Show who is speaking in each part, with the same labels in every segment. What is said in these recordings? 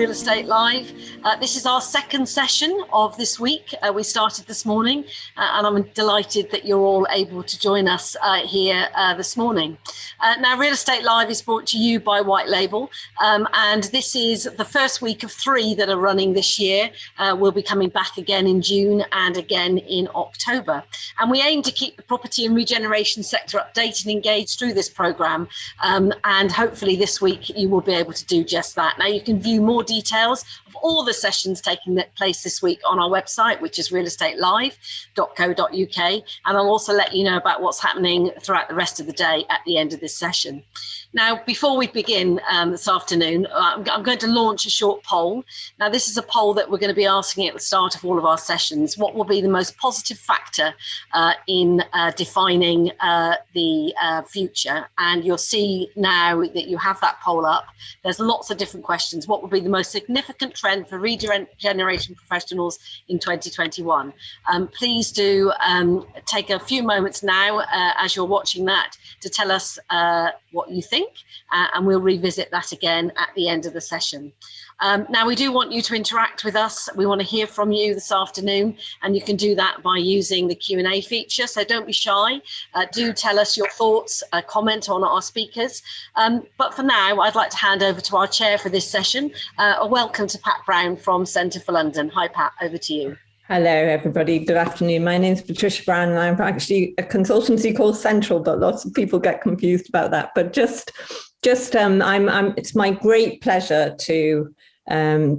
Speaker 1: Real Estate Live. This is our second session of this week. We started this morning and I'm delighted that you're all able to join us here this morning. Now, Real Estate Live is brought to you by White Label, and this is the first week of 3 that are running this year. We'll be coming back again in June and again in October. And we aim to keep the property and regeneration sector updated and engaged through this programme, and hopefully this week you will be able to do just that. Now, you can view more details of all the sessions taking place this week on our website, which is realestatelive.co.uk, and I'll also let you know about what's happening throughout the rest of the day at the end of this session. Now, before we begin this afternoon, I'm going to launch a short poll. Now, this is a poll that we're going to be asking at the start of all of our sessions. What will be the most positive factor in defining the future? And you'll see now that you have that poll up. There's lots of different questions. What will be the most significant trend for regeneration professionals in 2021? Please do take a few moments now as you're watching that to tell us what you think, and we'll revisit that again at the end of the session. Now, we do want you to interact with us. We want to hear from you this afternoon, and you can do that by using the Q&A feature, so don't be shy. Do tell us your thoughts, comment on our speakers. But for now, I'd like to hand over to our chair for this session. A welcome to Pat Brown from Centre for London. Hi, Pat, over to you.
Speaker 2: Hello, everybody. Good afternoon. My name is Patricia Brown, and I'm actually a consultancy called Central, but lots of people get confused about that. But it's my great pleasure to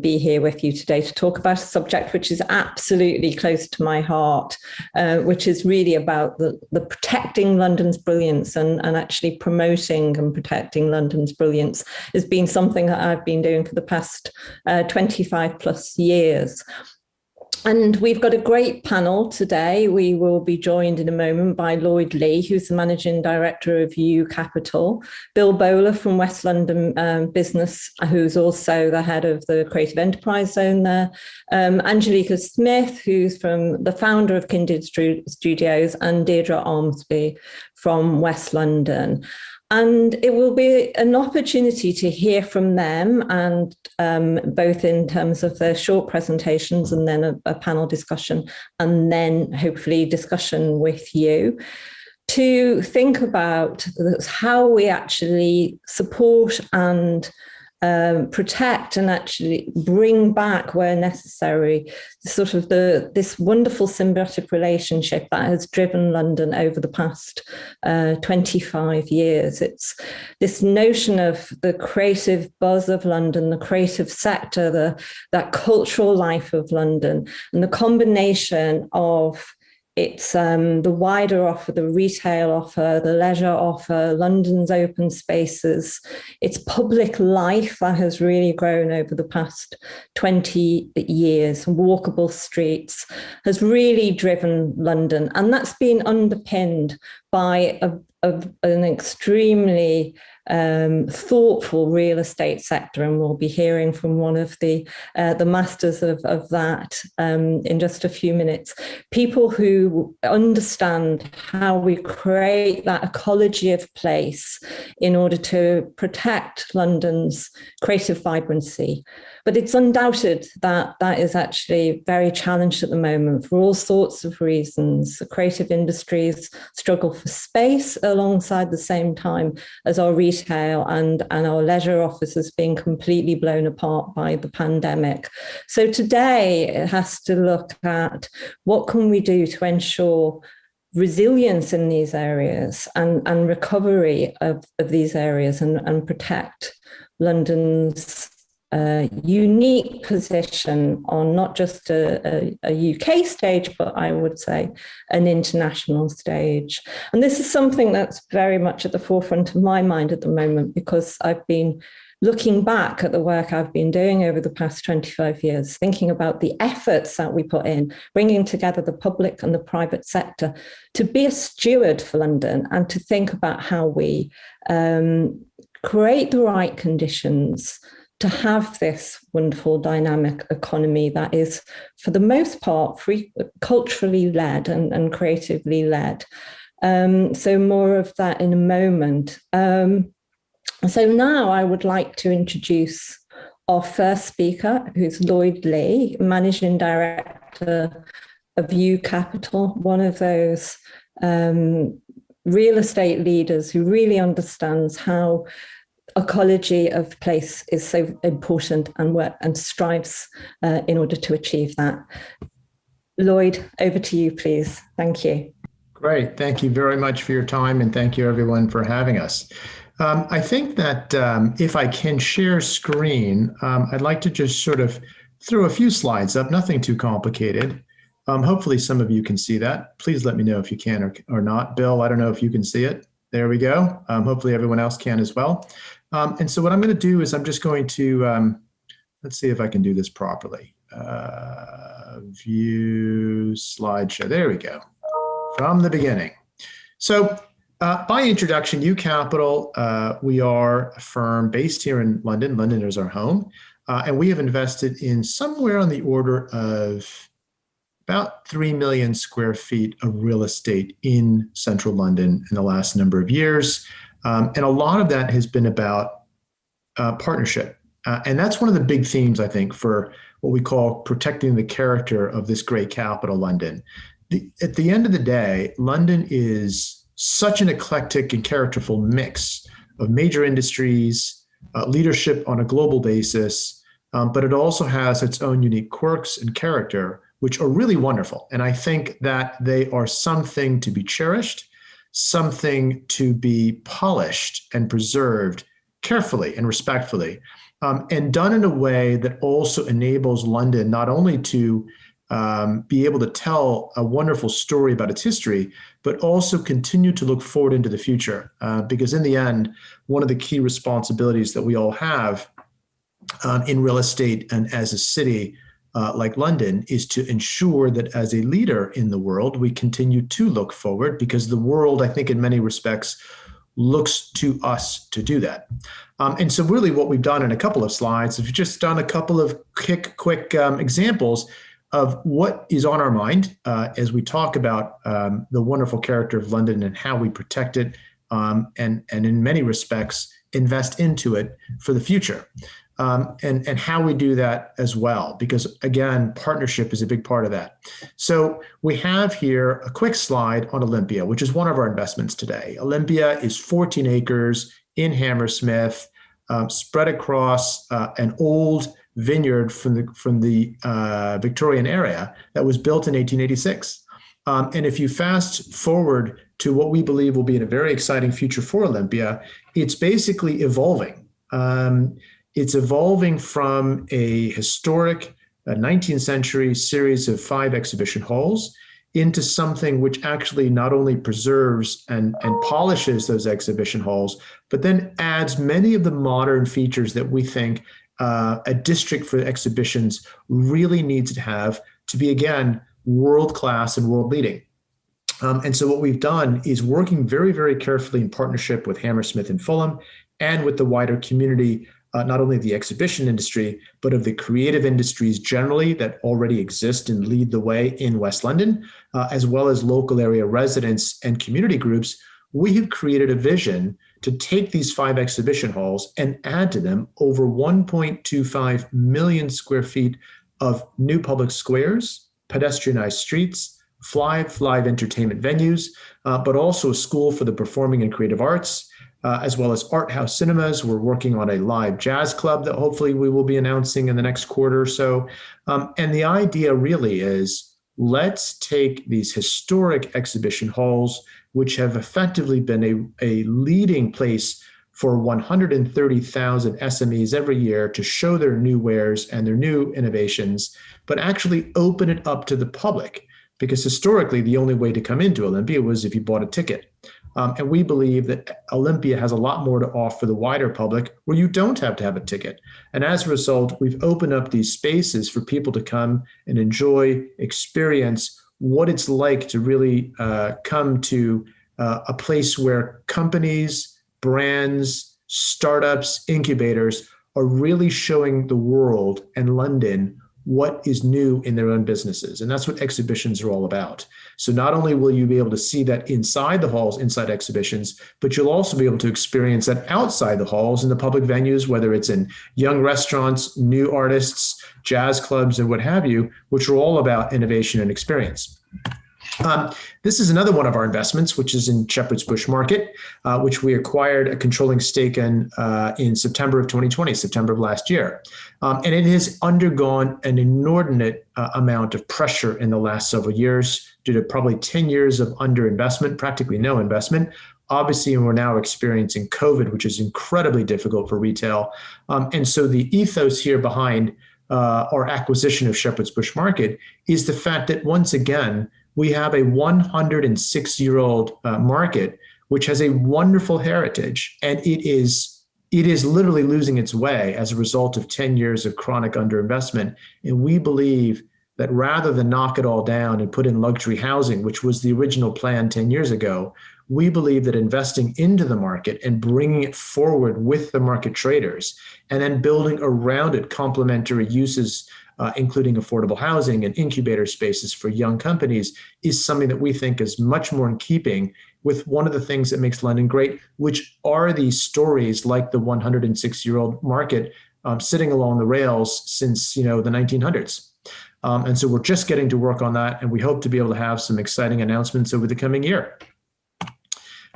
Speaker 2: be here with you today to talk about a subject which is absolutely close to my heart, which is really about the protecting London's brilliance and actually promoting and protecting London's brilliance has been something that I've been doing for the past 25 plus years. And we've got a great panel today. We will be joined in a moment by Lloyd, who's the Managing Director of EU Capital, Bill Boler from West London Business, who's also the head of the Creative Enterprise Zone there, Angelica Smith, who's from the founder of Kindred Studios, and Deirdra Armsby from West London. And it will be an opportunity to hear from them, and both in terms of their short presentations and then a panel discussion, and then hopefully discussion with you, to think about how we actually support and protect and actually bring back where necessary sort of this wonderful symbiotic relationship that has driven London over the past 25 years. It's this notion of the creative buzz of London, the creative sector, that cultural life of London, and the combination of it's the wider offer, the retail offer, the leisure offer, London's open spaces, its public life that has really grown over the past 20 years, walkable streets, has really driven London. And that's been underpinned by an extremely thoughtful real estate sector, and we'll be hearing from one of the masters of that in just a few minutes. People who understand how we create that ecology of place in order to protect London's creative vibrancy. But it's undoubted that that is actually very challenged at the moment for all sorts of reasons. The creative industries struggle for space alongside the same time as our retail and our leisure offices being completely blown apart by the pandemic. So today it has to look at what can we do to ensure resilience in these areas and recovery of these areas and protect London's unique position on not just a UK stage, but I would say an international stage. And this is something that's very much at the forefront of my mind at the moment, because I've been looking back at the work I've been doing over the past 25 years, thinking about the efforts that we put in, bringing together the public and the private sector to be a steward for London and to think about how we create the right conditions to have this wonderful dynamic economy that is, for the most part, culturally led and creatively led. So more of that in a moment. So now I would like to introduce our first speaker, who's Lloyd, Managing Director of U Capital, one of those real estate leaders who really understands how ecology of place is so important and strives in order to achieve that. Lloyd, over to you, please. Thank you.
Speaker 3: Great. Thank you very much for your time, and thank you everyone for having us. I think that if I can share screen, I'd like to just sort of throw a few slides up, nothing too complicated. Hopefully some of you can see that. Please let me know if you can or not. Bill, I don't know if you can see it. There we go. Hopefully everyone else can as well. And so what I'm going to do is I'm just going to, let's see if I can do this properly. View slideshow. There we go. From the beginning. So by introduction, U Capital, we are a firm based here in London. London is our home. And we have invested in somewhere on the order of about 3 million square feet of real estate in central London in the last number of years. And a lot of that has been about partnership. And that's one of the big themes, I think, for what we call protecting the character of this great capital, London. At the end of the day, London is such an eclectic and characterful mix of major industries, leadership on a global basis, but it also has its own unique quirks and character, which are really wonderful. And I think that they are something to be cherished, something to be polished and preserved carefully and respectfully, and done in a way that also enables London not only to be able to tell a wonderful story about its history, but also continue to look forward into the future. Because in the end, one of the key responsibilities that we all have in real estate and as a city like London is to ensure that as a leader in the world, we continue to look forward, because the world, I think in many respects, looks to us to do that. And so really what we've done in a couple of slides, we've just done a couple of quick examples of what is on our mind as we talk about the wonderful character of London and how we protect it, and in many respects invest into it for the future, and how we do that as well, because again, partnership is a big part of that. So we have here a quick slide on Olympia, which is one of our investments today. Olympia is 14 acres in Hammersmith, spread across an old vineyard from the Victorian era that was built in 1886. And if you fast forward to what we believe will be in a very exciting future for Olympia, it's basically evolving. It's evolving from a historic 19th century series of 5 exhibition halls into something which actually not only preserves and polishes those exhibition halls, but then adds many of the modern features that we think a district for exhibitions really needs to have to be, again, world-class and world-leading. And so what we've done is working very, very carefully in partnership with Hammersmith and Fulham and with the wider community, not only of the exhibition industry, but of the creative industries generally that already exist and lead the way in West London, as well as local area residents and community groups. We have created a vision to take these 5 exhibition halls and add to them over 1.25 million square feet of new public squares, pedestrianized streets, 5 live entertainment venues, but also a school for the performing and creative arts, as well as art house cinemas. We're working on a live jazz club that hopefully we will be announcing in the next quarter or so. And the idea really is, let's take these historic exhibition halls, which have effectively been a leading place for 130,000 SMEs every year to show their new wares and their new innovations, but actually open it up to the public. Because historically, the only way to come into Olympia was if you bought a ticket. And we believe that Olympia has a lot more to offer the wider public where you don't have to have a ticket. And as a result, we've opened up these spaces for people to come and enjoy, experience what it's like to really come to a place where companies, brands, startups, incubators are really showing the world and London what is new in their own businesses. And that's what exhibitions are all about. So not only will you be able to see that inside the halls, inside exhibitions, but you'll also be able to experience that outside the halls in the public venues, whether it's in young restaurants, new artists, jazz clubs, and what have you, which are all about innovation and experience. This is another one of our investments, which is in Shepherd's Bush Market, which we acquired a controlling stake in September of 2020, September of last year. And it has undergone an inordinate amount of pressure in the last several years due to probably 10 years of underinvestment, practically no investment. Obviously, we're now experiencing COVID, which is incredibly difficult for retail. And so the ethos here behind our acquisition of Shepherd's Bush Market is the fact that, once again, we have a 106-year-old market, which has a wonderful heritage, and it is literally losing its way as a result of 10 years of chronic underinvestment. And we believe that rather than knock it all down and put in luxury housing, which was the original plan 10 years ago, we believe that investing into the market and bringing it forward with the market traders and then building around it complementary uses, including affordable housing and incubator spaces for young companies, is something that we think is much more in keeping with one of the things that makes London great, which are these stories like the 106-year-old market sitting along the rails since the 1900s. And so we're just getting to work on that, and we hope to be able to have some exciting announcements over the coming year.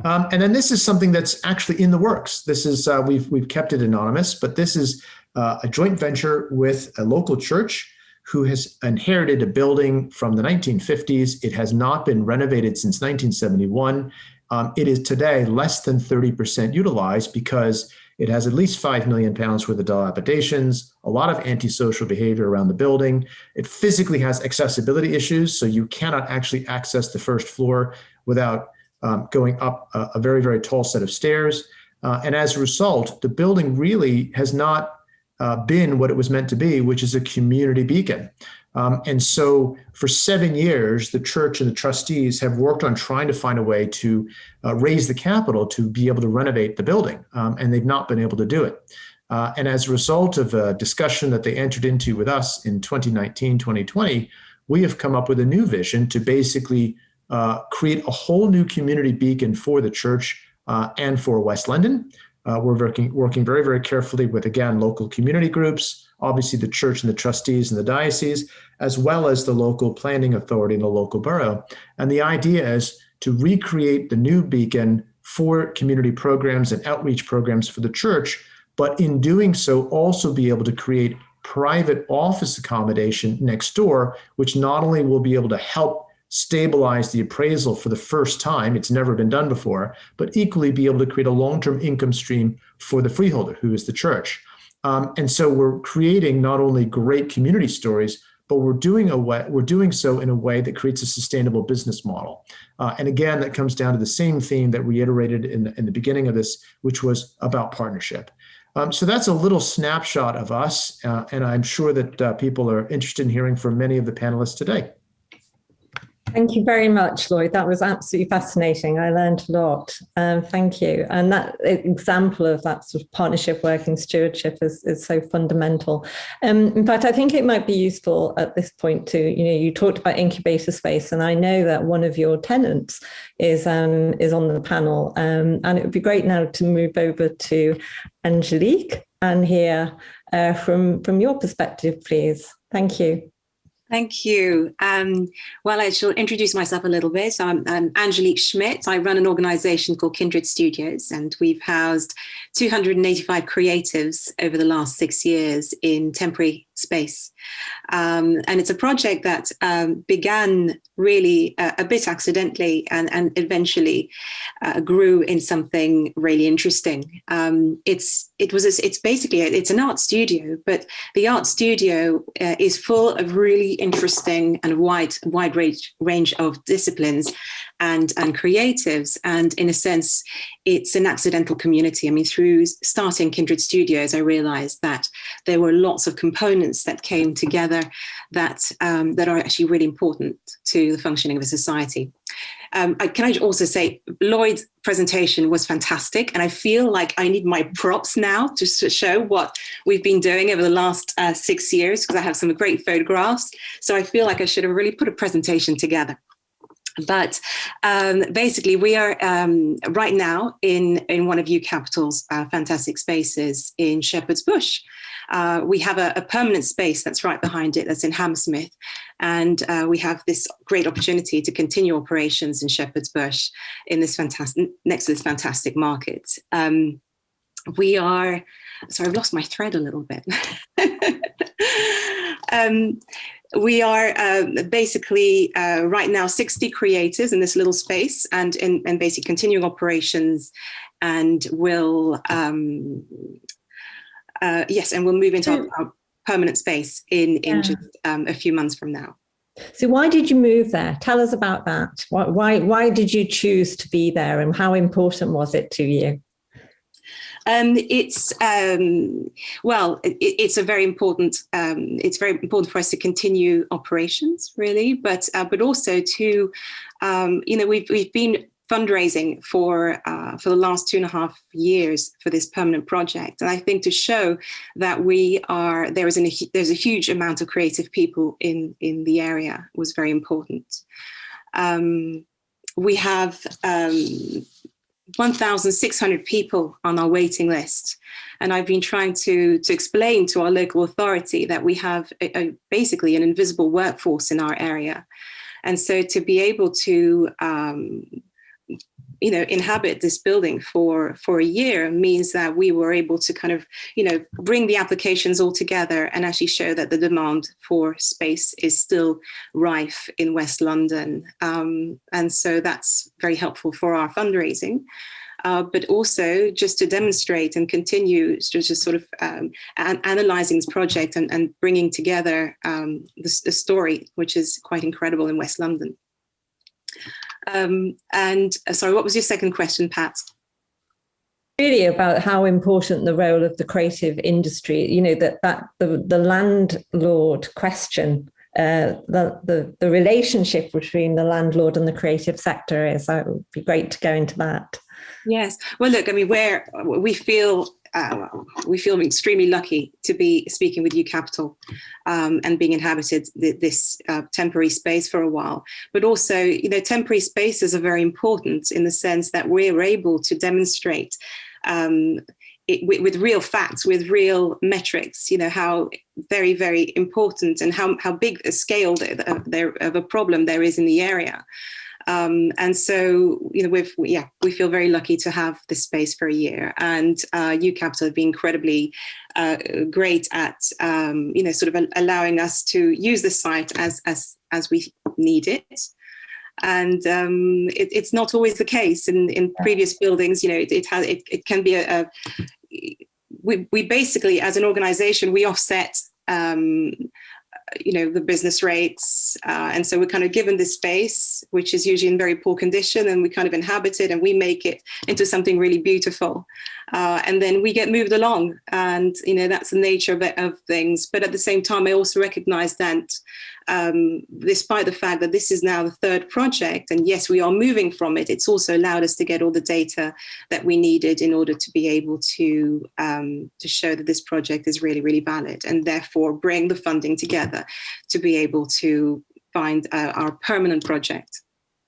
Speaker 3: And then this is something that's actually in the works. This is we've kept it anonymous, but this is a joint venture with a local church who has inherited a building from the 1950s. It has not been renovated since 1971. It is today less than 30% utilized because it has at least £5 million worth of dilapidations, a lot of antisocial behavior around the building. It physically has accessibility issues, so you cannot actually access the first floor without going up a very, very tall set of stairs. And as a result, the building really has not been what it was meant to be, which is a community beacon. And so for 7 years, the church and the trustees have worked on trying to find a way to raise the capital to be able to renovate the building, and they've not been able to do it. And as a result of a discussion that they entered into with us in 2019, 2020, we have come up with a new vision to basically create a whole new community beacon for the church and for West London. We're working very, very carefully with, again, local community groups, obviously the church and the trustees and the diocese, as well as the local planning authority and the local borough. And the idea is to recreate the new beacon for community programs and outreach programs for the church, but in doing so, also be able to create private office accommodation next door, which not only will be able to help stabilize the appraisal for the first time, it's never been done before, but equally be able to create a long-term income stream for the freeholder, who is the church. And so we're creating not only great community stories, but we're doing so in a way that creates a sustainable business model. And again, that comes down to the same theme that we iterated in the beginning of this, which was about partnership. So that's a little snapshot of us, and I'm sure that people are interested in hearing from many of the panelists today.
Speaker 2: Thank you very much, Lloyd. That was absolutely fascinating. I learned a lot. Thank you. And that example of that sort of partnership working stewardship is so fundamental. In fact, I think it might be useful at this point to, you talked about incubator space, and I know that one of your tenants is on the panel. And it would be great now to move over to Angelique and hear from your perspective, please. Thank you.
Speaker 4: Thank you. Well, I shall introduce myself a little bit. I'm Angelique Schmidt. I run an organisation called Kindred Studios, and we've housed 285 creatives over the last 6 years in temporary space. And it's a project that began really a bit accidentally and eventually grew in something really interesting. It's an art studio, but the art studio is full of really interesting and wide range of disciplines and creatives. And in a sense, it's an accidental community. I mean, through starting Kindred Studios, I realized that there were lots of components that came together that are actually really important to the functioning of a society. Can I also say, Lloyd's presentation was fantastic, and I feel like I need my props now just to show what we've been doing over the last 6 years, because I have some great photographs. So I feel like I should have really put a presentation together. But basically, we are right now in one of UCapital's fantastic spaces in Shepherd's Bush. We have a permanent space that's right behind it, that's in Hammersmith. And we have this great opportunity to continue operations in Shepherd's Bush in this next to this fantastic market. We are, sorry, I've lost my thread a little bit. We are basically right now 60 creators in this little space and basically continuing operations, and we'll we'll move into our permanent space in just a few months from now.
Speaker 2: So why did you move there? Tell us about that. Why did you choose to be there, and how important was it to you?
Speaker 4: It's a very important. It's very important for us to continue operations, really, but also to, we've been fundraising for the last 2.5 years for this permanent project, and I think to show that there's a huge amount of creative people in the area was very important. We have 1,600 people on our waiting list. And I've been trying to explain to our local authority that we have basically an invisible workforce in our area. And so to be able to, inhabit this building for a year means that we were able to kind of, bring the applications all together and actually show that the demand for space is still rife in West London. And so that's very helpful for our fundraising. But also just to demonstrate and continue just sort of analysing this project and bringing together the story, which is quite incredible in West London. Sorry, what was your second question, Pat?
Speaker 2: Really about how important the role of the creative industry, that the landlord question, the relationship between the landlord and the creative sector is. That would be great to go into that.
Speaker 4: Yes. Well, look, I mean, we feel extremely lucky to be speaking with UCapital and being inhabited this temporary space for a while. But also, temporary spaces are very important in the sense that we're able to demonstrate with real facts, with real metrics, how very, very important and how big a scale of a problem there is in the area. And so, we feel very lucky to have this space for a year, and UCapital have been incredibly great at, sort of allowing us to use the site as we need it. And it's not always the case in previous buildings. It can be we basically, as an organisation, we offset the business rates. And so we're kind of given this space, which is usually in very poor condition, and we kind of inhabit it and we make it into something really beautiful. And then we get moved along, and, that's the nature of things. But at the same time, I also recognize that despite the fact that this is now the third project, and yes, we are moving from it, it's also allowed us to get all the data that we needed in order to be able to show that this project is really, really valid, and therefore bring the funding together to be able to find our permanent project.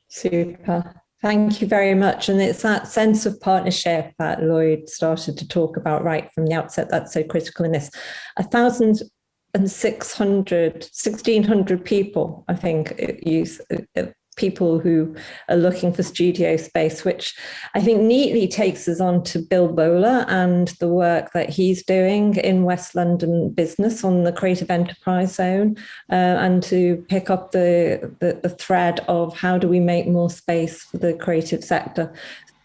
Speaker 2: Super. Thank you very much. And it's that sense of partnership that Lloyd started to talk about right from the outset that's so critical in this. 1,600 people, I think, use people who are looking for studio space, which I think neatly takes us on to Bill Boler and the work that he's doing in West London business on the creative enterprise zone, and to pick up the thread of how do we make more space for the creative sector.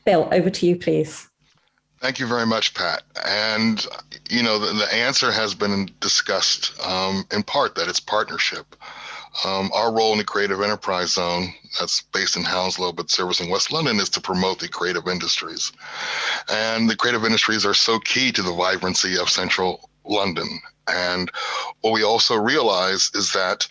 Speaker 2: Bill, over to you, please.
Speaker 5: Thank you very much, Pat. And, the answer has been discussed in part that it's partnership. Our role in the creative enterprise zone, that's based in Hounslow but servicing West London, is to promote the creative industries. And the creative industries are so key to the vibrancy of central London. And what we also realize is that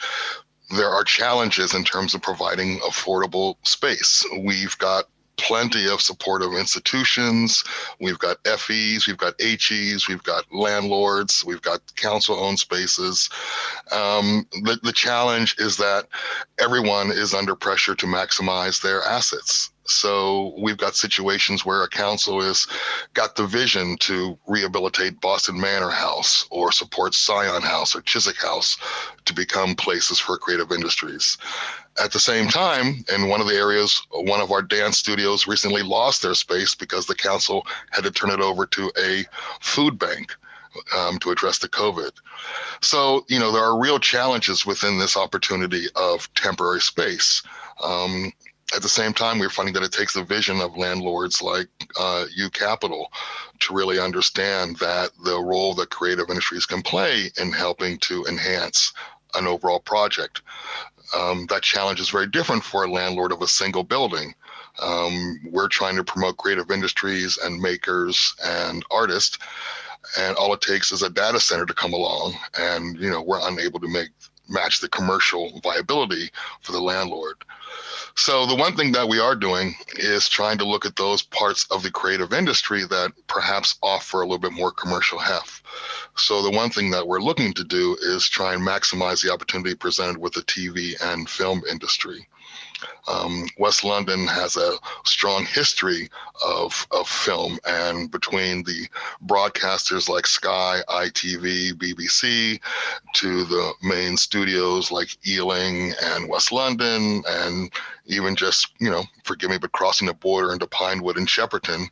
Speaker 5: there are challenges in terms of providing affordable space. We've got plenty of supportive institutions. We've got FEs, we've got HEs, we've got landlords, we've got council-owned spaces. The challenge is that everyone is under pressure to maximize their assets. So we've got situations where a council has got the vision to rehabilitate Boston Manor House or support Scion House or Chiswick House to become places for creative industries. At the same time, in one of the areas, one of our dance studios recently lost their space because the council had to turn it over to a food bank to address the COVID. So, there are real challenges within this opportunity of temporary space. At the same time, we're finding that it takes the vision of landlords like U Capital to really understand that the role that creative industries can play in helping to enhance an overall project. That challenge is very different for a landlord of a single building. We're trying to promote creative industries and makers and artists, and all it takes is a data center to come along, and we're unable to match the commercial viability for the landlord. So the one thing that we are doing is trying to look at those parts of the creative industry that perhaps offer a little bit more commercial heft. So the one thing that we're looking to do is try and maximize the opportunity presented with the TV and film industry. West London has a strong history of film, and between the broadcasters like Sky, ITV, BBC, to the main studios like Ealing and West London, and even just, forgive me, but crossing the border into Pinewood and Shepperton,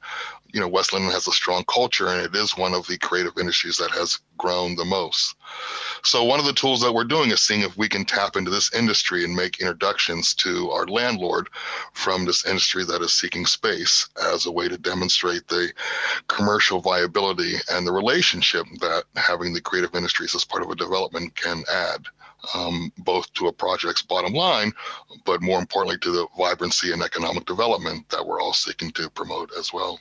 Speaker 5: West London has a strong culture, and it is one of the creative industries that has grown the most. So one of the tools that we're doing is seeing if we can tap into this industry and make introductions to our landlord from this industry that is seeking space as a way to demonstrate the commercial viability and the relationship that having the creative industries as part of a development can add. Both to a project's bottom line, but more importantly to the vibrancy and economic development that we're all seeking to promote as well.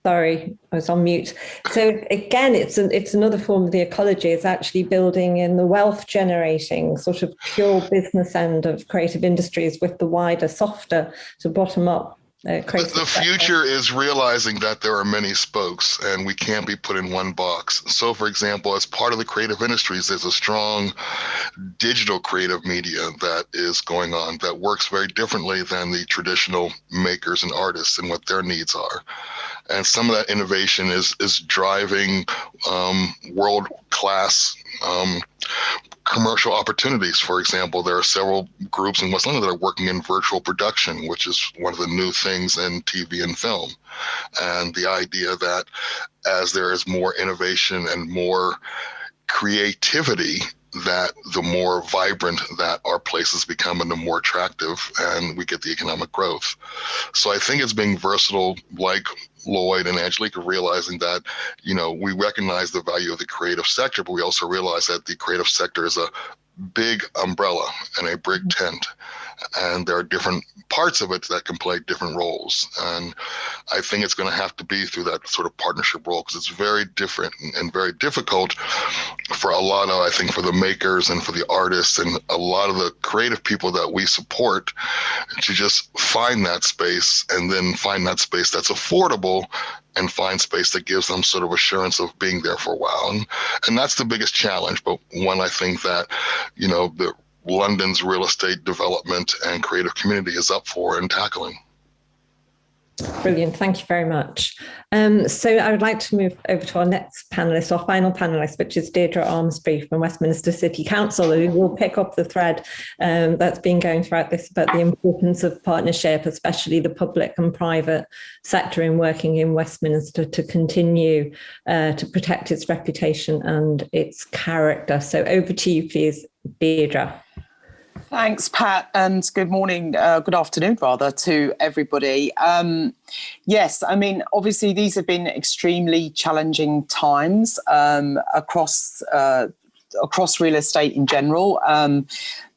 Speaker 2: Sorry, I was on mute. So again, it's another form of the ecology. It's actually building in the wealth generating sort of pure business end of creative industries with the wider, softer, so bottom up. The
Speaker 5: future is realizing that there are many spokes and we can't be put in one box. So, for example, as part of the creative industries, there's a strong digital creative media that is going on that works very differently than the traditional makers and artists and what their needs are. And some of that innovation is driving world-class commercial opportunities. For example, there are several groups in West London that are working in virtual production, which is one of the new things in TV and film. And the idea that as there is more innovation and more creativity, that the more vibrant that our places become and the more attractive, and we get the economic growth. So I think it's being versatile, like Lloyd and Angelique, realizing that, we recognize the value of the creative sector, but we also realize that the creative sector is a big umbrella and a big tent. And there are different parts of it that can play different roles. And I think it's going to have to be through that sort of partnership role, because it's very different and very difficult for a lot of, I think, for the makers and for the artists and a lot of the creative people that we support to just find that space and then find that space that's affordable and find space that gives them sort of assurance of being there for a while. And that's the biggest challenge, but one I think that, the London's real estate development and creative community is up for and tackling.
Speaker 2: Brilliant. Thank you very much. So I would like to move over to our next panelist, our final panelist, which is Deirdra Armsby from Westminster City Council, who will pick up the thread that's been going throughout this about the importance of partnership, especially the public and private sector in working in Westminster to continue to protect its reputation and its character. So over to you, please, Deirdra.
Speaker 6: Thanks, Pat, and good morning, good afternoon, rather, to everybody. Yes, I mean, obviously, these have been extremely challenging times across across real estate in general.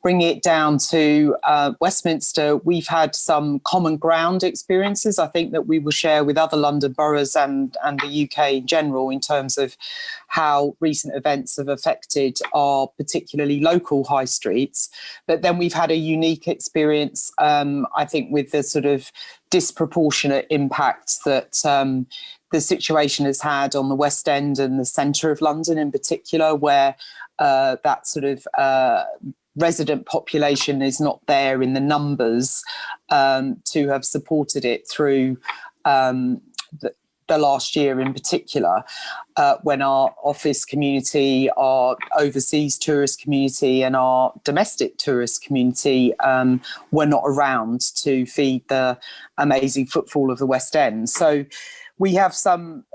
Speaker 6: Bringing it down to Westminster, we've had some common ground experiences, I think, that we will share with other London boroughs and the UK in general in terms of how recent events have affected our particularly local high streets. But then we've had a unique experience, I think, with the sort of disproportionate impact that the situation has had on the West End and the centre of London in particular, where that sort of resident population is not there in the numbers to have supported it through the last year in particular, when our office community, our overseas tourist community and our domestic tourist community were not around to feed the amazing footfall of the West End. So we have some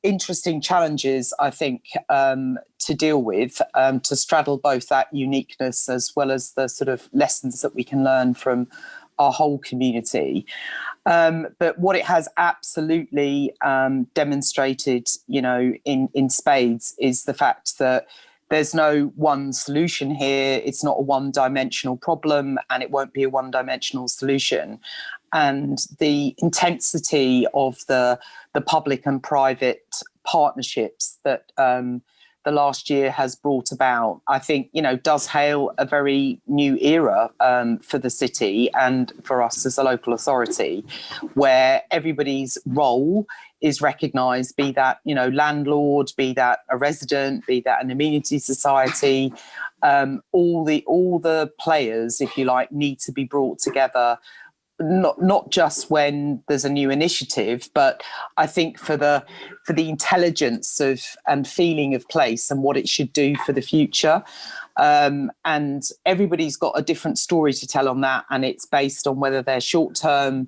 Speaker 6: interesting challenges, I think, to deal with, to straddle both that uniqueness as well as the sort of lessons that we can learn from our whole community. But what it has absolutely demonstrated, you know, in spades is the fact that there's no one solution here. It's not a one-dimensional problem, and it won't be a one-dimensional solution. And the intensity of the public and private partnerships that the last year has brought about, I think, you know, does hail a very new era for the city and for us as a local authority, where everybody's role is recognised, be that, you know, landlord, be that a resident, be that an amenity society. All the players, if you like, need to be brought together. Not just when there's a new initiative, but I think for the intelligence of and feeling of place and what it should do for the future. And everybody's got a different story to tell on that, and it's based on whether their short-term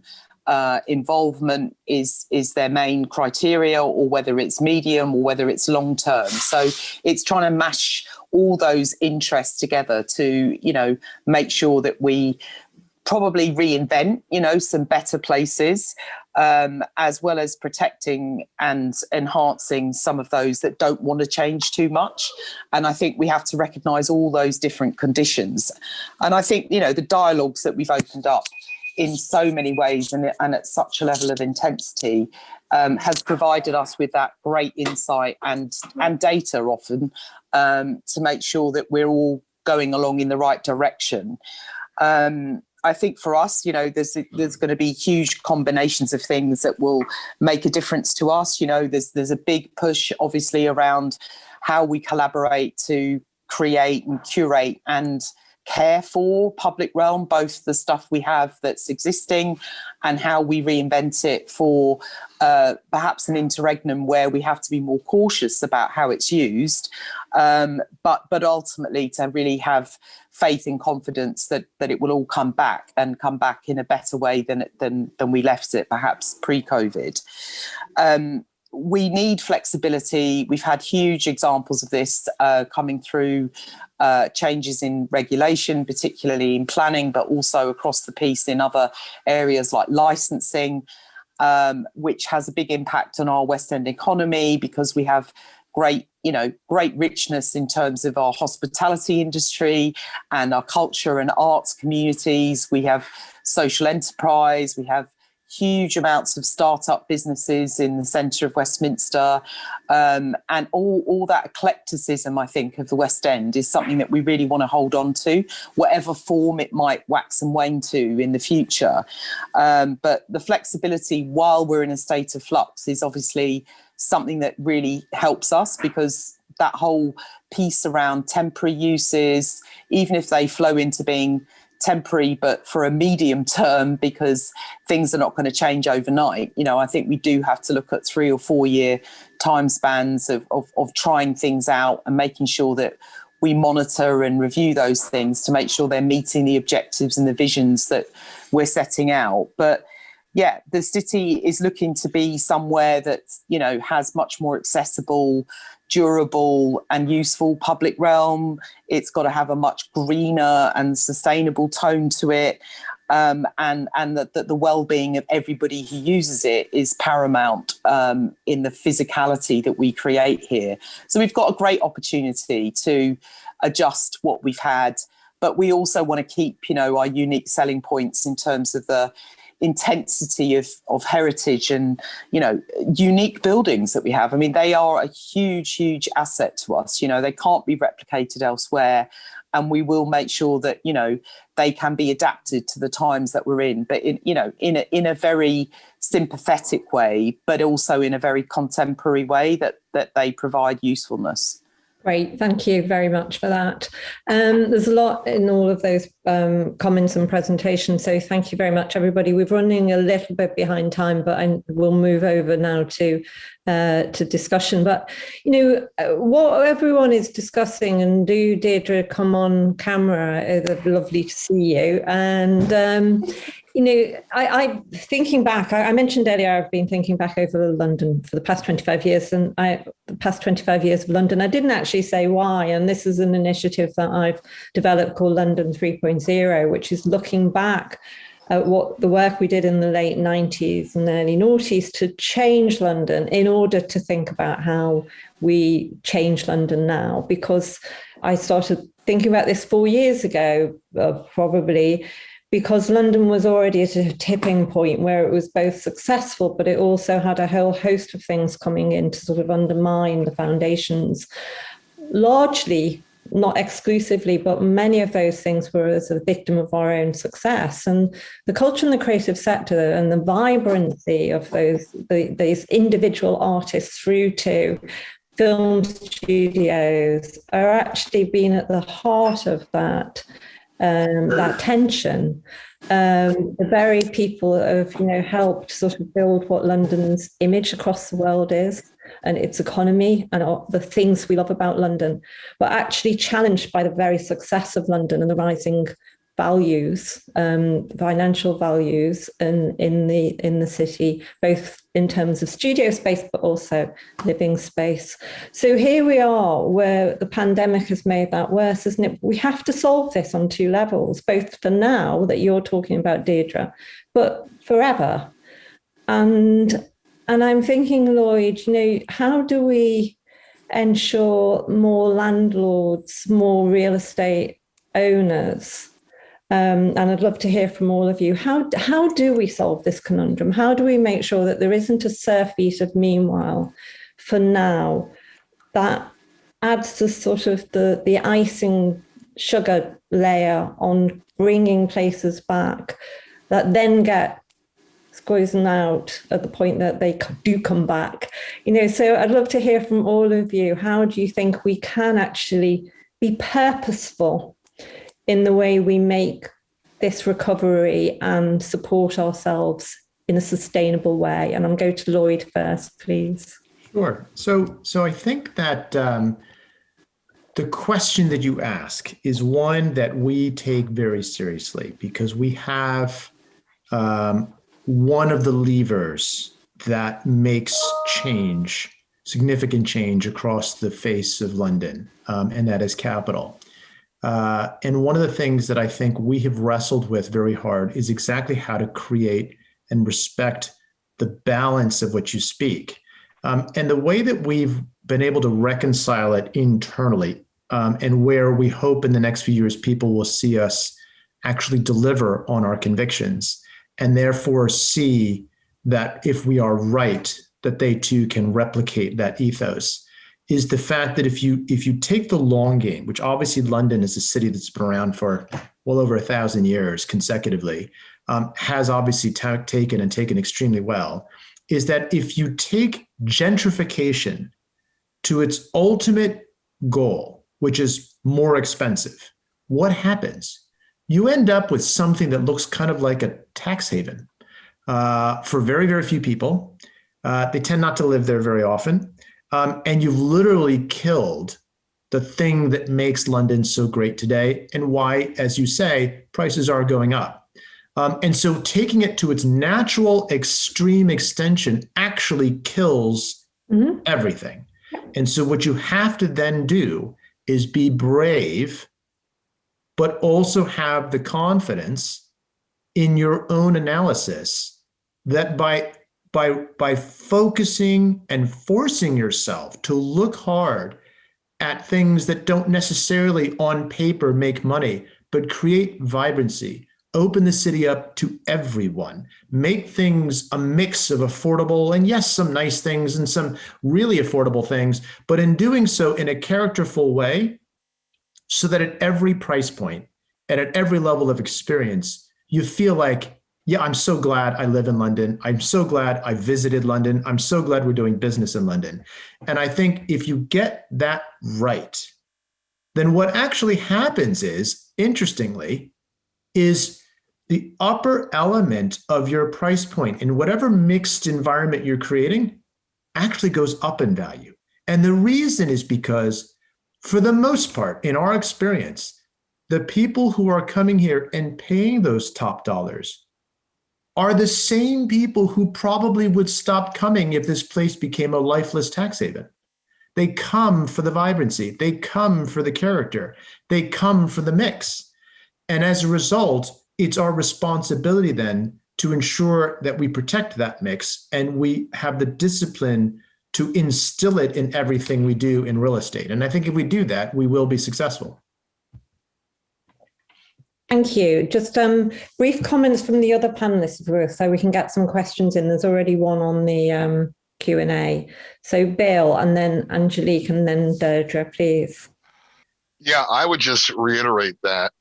Speaker 6: involvement is their main criteria, or whether it's medium, or whether it's long-term. So it's trying to mash all those interests together to, you know, make sure that we probably reinvent, you know, some better places, as well as protecting and enhancing some of those that don't want to change too much. And I think we have to recognise all those different conditions. And I think, you know, the dialogues that we've opened up in so many ways and at such a level of intensity has provided us with that great insight and data often to make sure that we're all going along in the right direction. I think for us, you know, there's going to be huge combinations of things that will make a difference to us. You know, there's a big push, obviously, around how we collaborate to create and curate and care for public realm, both the stuff we have that's existing and how we reinvent it for perhaps an interregnum where we have to be more cautious about how it's used, but ultimately to really have faith and confidence that it will all come back in a better way than we left it, perhaps pre-COVID. We need flexibility. We've had huge examples of this coming through changes in regulation, particularly in planning, but also across the piece in other areas like licensing, which has a big impact on our West End economy, because we have great richness in terms of our hospitality industry and our culture and arts communities. We have social enterprise. We have huge amounts of startup businesses in the centre of Westminster, and all that eclecticism, I think, of the West End is something that we really want to hold on to, whatever form it might wax and wane to in the future. But the flexibility while we're in a state of flux is obviously something that really helps us, because that whole piece around temporary uses, even if they flow into being temporary but for a medium term, because things are not going to change overnight, you know, I think we do have to look at 3 or 4 year time spans of trying things out and making sure that we monitor and review those things to make sure they're meeting the objectives and the visions that we're setting out. But yeah, the city is looking to be somewhere that, you know, has much more accessible, durable and useful public realm. It's got to have a much greener and sustainable tone to it. and that the well-being of everybody who uses it is paramount in the physicality that we create here. So we've got a great opportunity to adjust what we've had, but we also want to keep, our unique selling points in terms of the intensity of heritage and, unique buildings that we have. I mean, they are a huge asset to us. They can't be replicated elsewhere. And we will make sure that, they can be adapted to the times that we're in, but in a very sympathetic way, but also in a very contemporary way that they provide usefulness.
Speaker 2: Great, thank you very much for that. There's a lot in all of those comments and presentations, so thank you very much, everybody. We're running a little bit behind time, but we'll move over now to discussion. But what everyone is discussing, and do Deirdre come on camera? It's lovely to see you. And I thinking back, I mentioned earlier, I've been thinking back over London for the past 25 years, and the past 25 years of London, I didn't actually say why. And this is an initiative that I've developed called London 3.0, which is looking back at what the work we did in the late 90s and early noughties to change London in order to think about how we change London now. Because I started thinking about this 4 years ago, probably, because London was already at a tipping point where it was both successful, but it also had a whole host of things coming in to sort of undermine the foundations. Largely, not exclusively, but many of those things were as a victim of our own success. And the culture and the creative sector and the vibrancy of these individual artists through to film studios are actually been at the heart of that tension. The very people that have helped sort of build what London's image across the world is, and its economy, and the things we love about London, were actually challenged by the very success of London and the rising values, financial values in the city, both in terms of studio space, but also living space. So here we are, where the pandemic has made that worse, isn't it? We have to solve this on two levels, both for now that you're talking about, Deirdre, but forever. And I'm thinking, Lloyd, how do we ensure more landlords, more real estate owners? And I'd love to hear from all of you. How do we solve this conundrum? How do we make sure that there isn't a surfeit of meanwhile for now that adds to sort of the icing sugar layer on bringing places back that then get squeezing out at the point that they do come back? So I'd love to hear from all of you. How do you think we can actually be purposeful in the way we make this recovery and support ourselves in a sustainable way? And I'm going to Lloyd first, please.
Speaker 3: Sure. So I think that the question that you ask is one that we take very seriously, because we have one of the levers that makes change, significant change across the face of London, and that is capital. And one of the things that I think we have wrestled with very hard is exactly how to create and respect the balance of what you speak. And the way that we've been able to reconcile it internally, and where we hope in the next few years people will see us actually deliver on our convictions, and therefore see that if we are right, that they too can replicate that ethos, is the fact that if you take the long game, which obviously London is a city that's been around for well over 1,000 years consecutively, has obviously taken extremely well, is that if you take gentrification to its ultimate goal, which is more expensive, what happens? You end up with something that looks kind of like a tax haven for very, very few people. They tend not to live there very often. And you've literally killed the thing that makes London so great today, and why, as you say, prices are going up. And so taking it to its natural extreme extension actually kills everything. And so what you have to then do is be brave, but also have the confidence in your own analysis that by focusing and forcing yourself to look hard at things that don't necessarily on paper make money, but create vibrancy, open the city up to everyone, make things a mix of affordable and yes, some nice things and some really affordable things, but in doing so in a characterful way, so that at every price point and at every level of experience, you feel like, yeah, I'm so glad I live in London. I'm so glad I visited London. I'm so glad we're doing business in London. And I think if you get that right, then what actually happens is, interestingly, is the upper element of your price point in whatever mixed environment you're creating actually goes up in value. And the reason is because, for the most part, in our experience, the people who are coming here and paying those top dollars are the same people who probably would stop coming if this place became a lifeless tax haven. They come for the vibrancy. They come for the character. They come for the mix. And as a result, it's our responsibility then to ensure that we protect that mix and we have the discipline to instill it in everything we do in real estate. And I think if we do that, we will be successful.
Speaker 2: Thank you. Just brief comments from the other panelists, Ruth, so we can get some questions in. There's already one on the Q&A. So Bill, and then Angelique, and then Deirdra, please.
Speaker 5: Yeah, I would just reiterate that,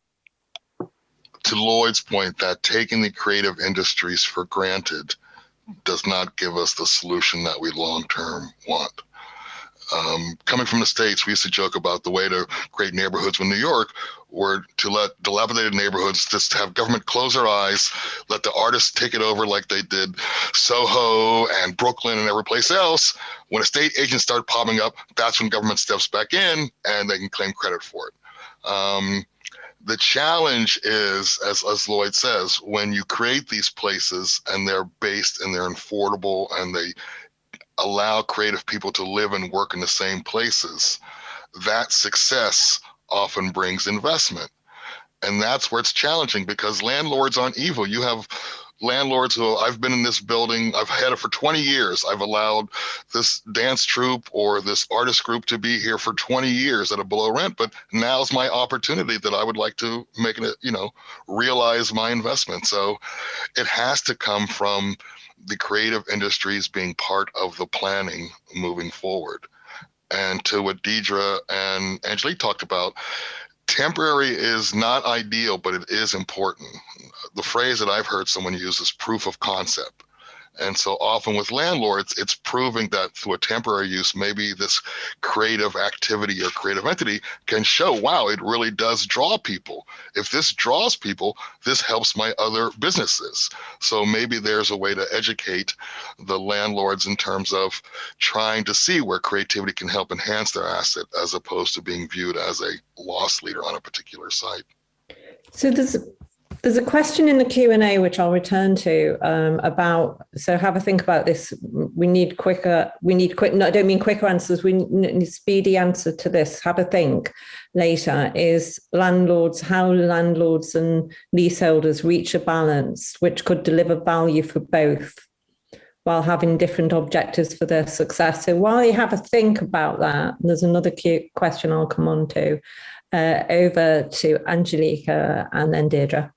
Speaker 5: to Lloyd's point, that taking the creative industries for granted does not give us the solution that we long-term want. Coming from the States, we used to joke about the way to create neighborhoods in New York were to let dilapidated neighborhoods just have government close their eyes, let the artists take it over like they did Soho and Brooklyn and every place else. When estate agents start popping up, that's when government steps back in and they can claim credit for it. The challenge is, as Lloyd says, when you create these places and they're based and they're affordable and they allow creative people to live and work in the same places, that success often brings investment. And that's where it's challenging, because landlords aren't evil. You have landlords who, I've been in this building, I've had it for 20 years. I've allowed this dance troupe or this artist group to be here for 20 years at a below rent, but now's my opportunity that I would like to make it, realize my investment. So it has to come from the creative industries being part of the planning moving forward. And to what Deirdra and Angelique talked about, temporary is not ideal, but it is important. The phrase that I've heard someone use is proof of concept. And so often with landlords, it's proving that through a temporary use, maybe this creative activity or creative entity can show, wow, it really does draw people. If this draws people, this helps my other businesses. So maybe there's a way to educate the landlords in terms of trying to see where creativity can help enhance their asset, as opposed to being viewed as a loss leader on a particular site.
Speaker 2: So there's a question in the Q&A, which I'll return to, about, so have a think about this. I don't mean quicker answers. We need a speedy answer to this. Have a think later is how landlords and leaseholders reach a balance which could deliver value for both while having different objectives for their success. So while you have a think about that, there's another question I'll come on to, over to Angelique and then Deirdra.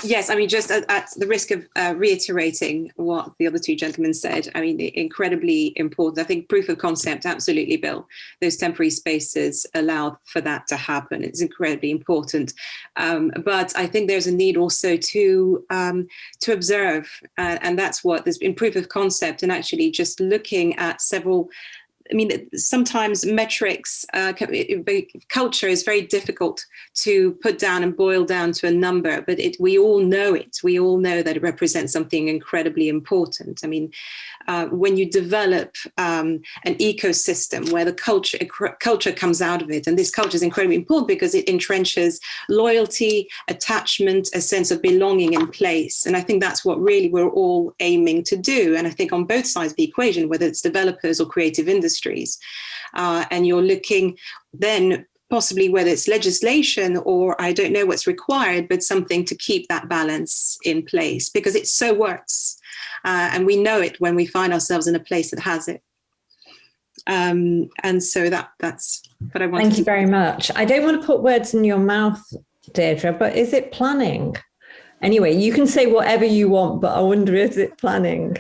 Speaker 4: Yes, I mean, just at the risk of reiterating what the other two gentlemen said, I mean, incredibly important. I think proof of concept, absolutely, Bill. Those temporary spaces allow for that to happen. It's incredibly important. But I think there's a need also to observe, and that's what there's been proof of concept, and actually just looking at several. I mean, sometimes metrics, culture is very difficult to put down and boil down to a number, but we all know it. We all know that it represents something incredibly important. I mean, when you develop an ecosystem where the culture comes out of it, and this culture is incredibly important because it entrenches loyalty, attachment, a sense of belonging in place. And I think that's what really we're all aiming to do. And I think on both sides of the equation, whether it's developers or creative industries, and you're looking then possibly whether it's legislation or I don't know what's required, but something to keep that balance in place, because it so works. And we know it when we find ourselves in a place that has it. And so that's what I want.
Speaker 2: Thank you very much. I don't want to put words in your mouth, Deirdre, but is it planning? Anyway, you can say whatever you want, but I wonder, is it planning?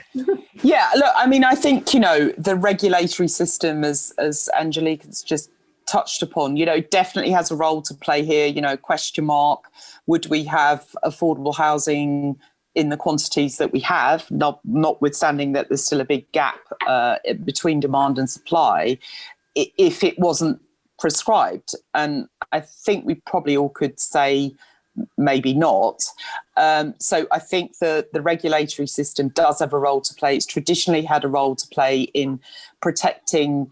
Speaker 6: Yeah, look, I mean, I think, the regulatory system, as Angelique has just touched upon, definitely has a role to play here, question mark. Would we have affordable housing in the quantities that we have, notwithstanding that there's still a big gap between demand and supply, if it wasn't prescribed? And I think we probably all could say maybe not. So I think the regulatory system does have a role to play. It's traditionally had a role to play in protecting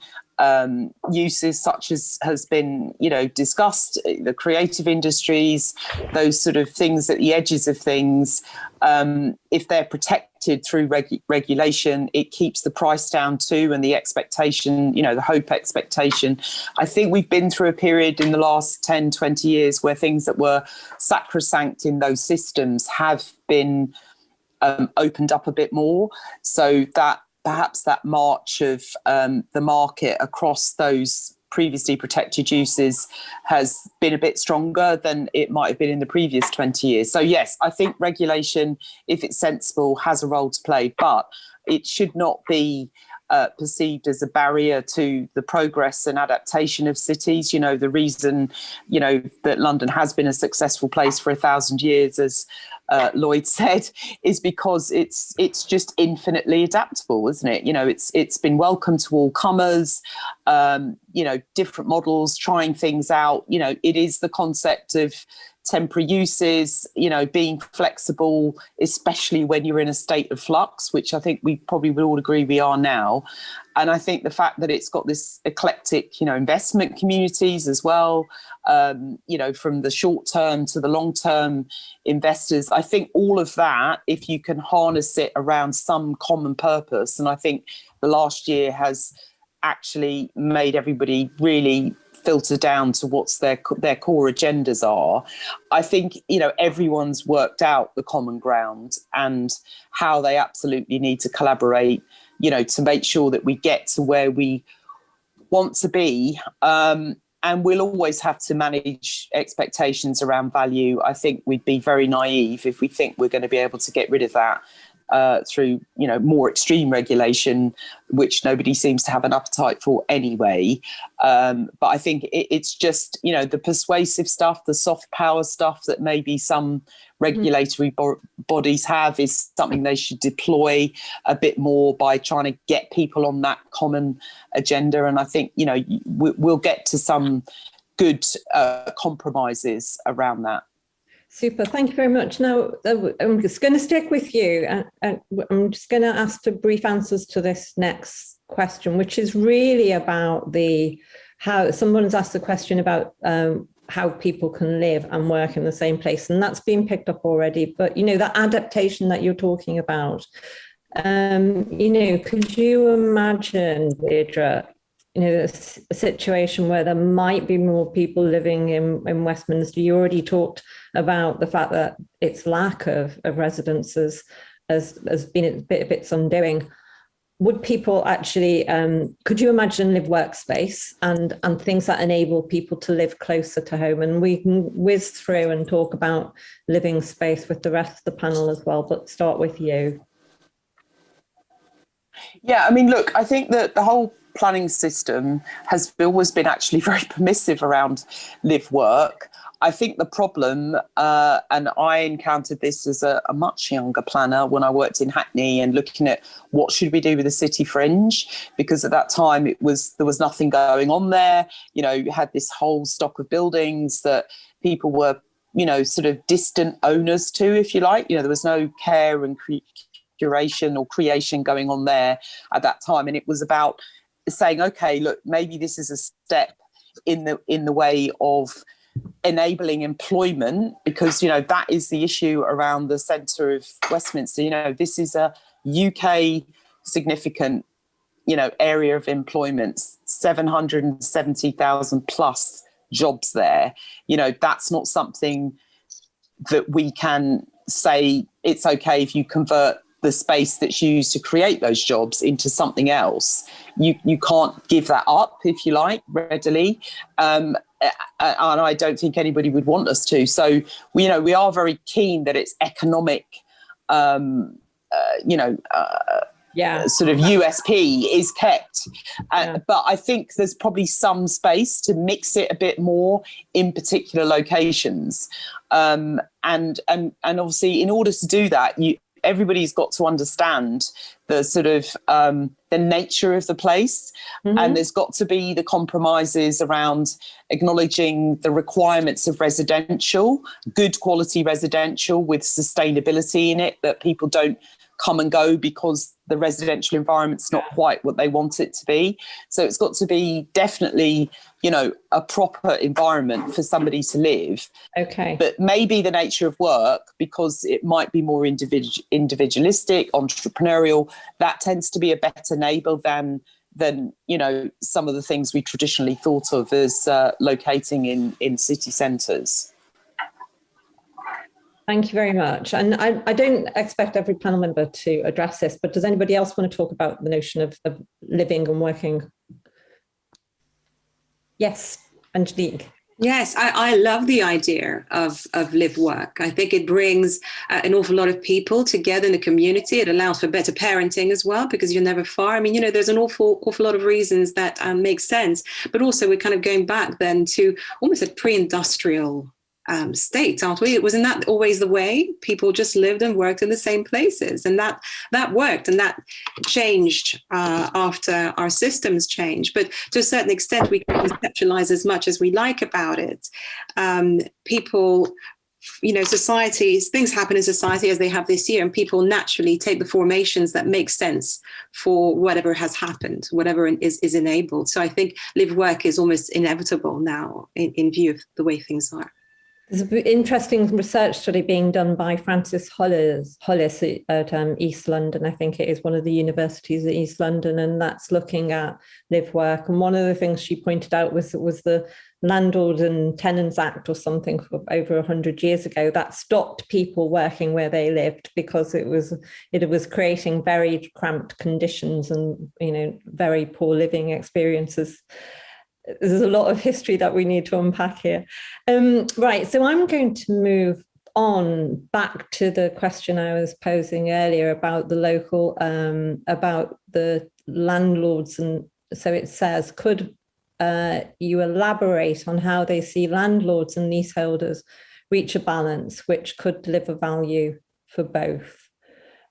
Speaker 6: uses such as has been, discussed, the creative industries, those sort of things at the edges of things. If they're protected through regulation, it keeps the price down too, and the expectation, the hope expectation. I think we've been through a period in the last 10, 20 years where things that were sacrosanct in those systems have been opened up a bit more, so that perhaps that march of the market across those previously protected uses has been a bit stronger than it might have been in the previous 20 years. So yes, I think regulation, if it's sensible, has a role to play, but it should not be perceived as a barrier to the progress and adaptation of cities. The reason, that London has been a successful place for 1,000 years, as Lloyd said, is because it's just infinitely adaptable, isn't it? It's been welcome to all comers, different models, trying things out. It is the concept of temporary uses, being flexible, especially when you're in a state of flux, which I think we probably would all agree we are now. And I think the fact that it's got this eclectic, investment communities as well, from the short term to the long term investors, I think all of that, if you can harness it around some common purpose, and I think the last year has actually made everybody really filter down to what's their core agendas are. I think, everyone's worked out the common ground and how they absolutely need to collaborate, to make sure that we get to where we want to be. And we'll always have to manage expectations around value. I think we'd be very naive if we think we're going to be able to get rid of that through, more extreme regulation, which nobody seems to have an appetite for anyway. But I think it's just, the persuasive stuff, the soft power stuff that maybe some regulatory bodies have is something they should deploy a bit more by trying to get people on that common agenda. And I think, we'll get to some good compromises around that.
Speaker 2: Super, thank you very much. Now, I'm just going to stick with you. I'm just going to ask for brief answers to this next question, which is really about how someone's asked a question about how people can live and work in the same place. And that's been picked up already. But, that adaptation that you're talking about, could you imagine, Deirdre, a situation where there might be more people living in Westminster? You already talked about the fact that its lack of residences has been a bit of its undoing. Would people actually, could you imagine live workspace and things that enable people to live closer to home? And we can whiz through and talk about living space with the rest of the panel as well, but start with you.
Speaker 6: Yeah, I mean, look, I think that the whole planning system has always been actually very permissive around live work. I think the problem, and I encountered this as a much younger planner when I worked in Hackney and looking at what should we do with the city fringe, because at that time there was nothing going on there. You had this whole stock of buildings that people were, sort of distant owners to, if you like. There was no care and curation or creation going on there at that time, and it was about saying, okay, look, maybe this is a step in the way of enabling employment, because that is the issue around the centre of Westminster. This is a UK significant area of employment, 770,000 plus jobs there. You know, that's not something that we can say it's okay if you convert the space that's used to create those jobs into something else. You can't give that up, if you like, readily. And I don't think anybody would want us to. So, we are very keen that it's economic, sort of USP is kept. But I think there's probably some space to mix it a bit more in particular locations. And obviously, in order to do that, everybody's got to understand the sort of the nature of the place, and there's got to be the compromises around acknowledging the requirements of residential, good quality residential with sustainability in it, that people don't come and go because the residential environment's not quite what they want it to be. So it's got to be definitely, a proper environment for somebody to live.
Speaker 2: Okay.
Speaker 6: But maybe the nature of work, because it might be more individualistic, entrepreneurial, that tends to be a better neighbour than some of the things we traditionally thought of as locating in city centres.
Speaker 2: Thank you very much. And I don't expect every panel member to address this, but does anybody else want to talk about the notion of living and working? Yes, Angelique.
Speaker 4: Yes, I love the idea of live work. I think it brings an awful lot of people together in the community. It allows for better parenting as well, because you're never far. I mean, there's an awful lot of reasons that make sense. But also we're kind of going back then to almost a pre-industrial state, aren't we? Wasn't that always the way? People just lived and worked in the same places, and that worked, and that changed after our systems changed. But to a certain extent, we can conceptualize as much as we like about it. People, societies, things happen in society as they have this year, and people naturally take the formations that make sense for whatever has happened, whatever is enabled. So I think live work is almost inevitable now in view of the way things are.
Speaker 2: There's an interesting research study being done by Francis Hollis at East London. I think it is one of the universities at East London, and that's looking at live work. And one of the things she pointed out was the Landlords and Tenants Act or something for over 100 years ago that stopped people working where they lived because it was creating very cramped conditions and very poor living experiences. There's a lot of history that we need to unpack here. Right, so I'm going to move on back to the question I was posing earlier about the local, about the landlords. And so it says, could you elaborate on how they see landlords and leaseholders reach a balance which could deliver value for both,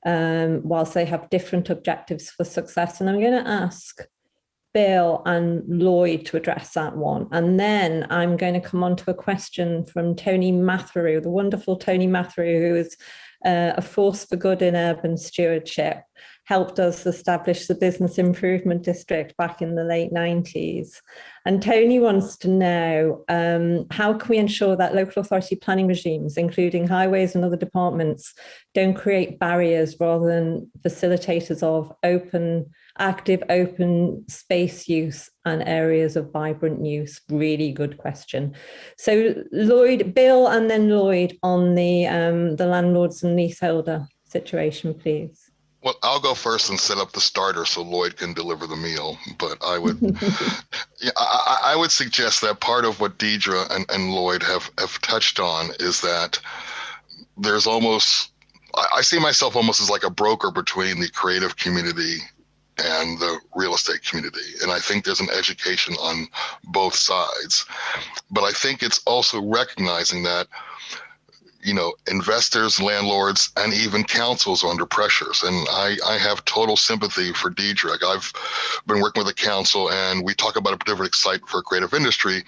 Speaker 2: whilst they have different objectives for success? And I'm going to ask Bill and Lloyd to address that one. And then I'm going to come on to a question from Tony Matheru, the wonderful Tony Matheru, who is a force for good in urban stewardship, helped us establish the Business Improvement District back in the late 90s. And Tony wants to know, how can we ensure that local authority planning regimes, including highways and other departments, don't create barriers rather than facilitators of active open space use and areas of vibrant use? Really good question. So Bill and then Lloyd on the landlords and leaseholder situation, please.
Speaker 5: Well, I'll go first and set up the starter so Lloyd can deliver the meal. But I would, I would suggest that part of what Deirdra and Lloyd have touched on is that there's almost, I see myself almost as like a broker between the creative community and the real estate community. And I think there's an education on both sides. But I think it's also recognizing that, investors, landlords, and even councils are under pressures. And I have total sympathy for Deirdra. I've been working with a council and we talk about a particular site for a creative industry.